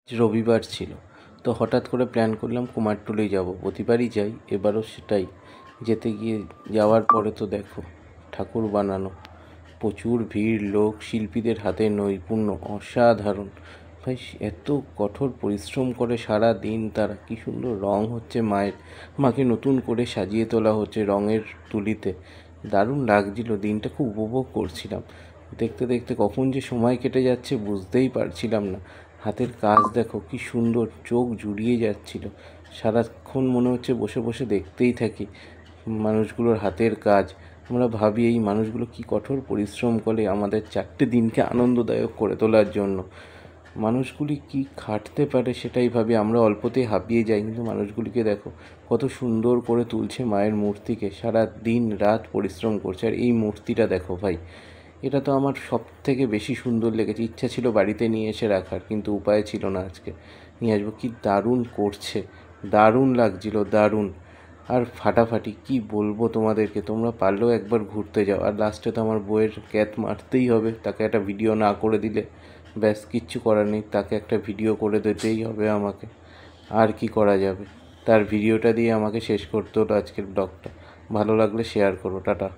রবিবার ছিল, তো হঠাৎ করে প্ল্যান করলাম কুমারটুলি যাব। প্রতিবারই যাই, এবারও সেটাই। যাওয়ার পরে তো দেখো ঠাকুর বানানো, প্রচুর ভিড়, লোক, শিল্পীদের হাতে নৈপুণ্য অসাধারণ। ভাই এত কঠোর পরিশ্রম করে সারা দিন তারা, কি সুন্দর রং হচ্ছে মায়ের, মাকে নতুন করে সাজিয়ে তোলা হচ্ছে রঙের তুলিতে। দারুণ লাগছিল, দিনটা খুব উপভোগ করছিলাম। দেখতে দেখতে কখন যে সময় কেটে যাচ্ছে বুঝতেই পারছিলাম না। হাতের কাজ দেখো কি সুন্দর, চোখ জুড়িয়ে যাচ্ছিল। সারাক্ষণ মনে হচ্ছে বসে বসে দেখতেই থাকি মানুষগুলোর হাতের কাজ। আমরা ভাবি এই মানুষগুলো কি কঠোর পরিশ্রম করে আমাদের 4টে দিনকে আনন্দদায়ক করে তোলার জন্য। মানুষগুলি কি খাটতে পারে সেটাই ভাবি। আমরা অল্পতেই হাঁপিয়ে যাই, কিন্তু মানুষগুলিকে দেখো কত সুন্দর করে তুলছে মায়ের মূর্তিকে, সারা দিন রাত পরিশ্রম করছে। আর এই মূর্তিটা দেখো ভাই, এটা তো আমার সব থেকে বেশি সুন্দর লেগেছে। ইচ্ছা ছিল বাড়িতে নিয়ে এসে রাখার, কিন্তু উপায় ছিল না। আজকে নিয়ে আসবো। কি দারুণ করছে, দারুণ লাগছিল, দারুণ। আর ফাটাফাটি কি বলবো তোমাদেরকে, তোমরা পারলেও একবার ঘুরতে যাও। আর লাস্টে তো আমার বউয়ের ক্যাত মারতেই হবে, তাকে একটা ভিডিও না করে দিলে ব্যাস কিচ্ছু করার নেই, তাকে একটা ভিডিও করে দিতেই হবে আমাকে। আর কি করা যাবে, তার ভিডিওটা দিয়ে আমাকে শেষ করতে হলো আজকের ব্লগটা। ভালো লাগলে শেয়ার করো, টাটা।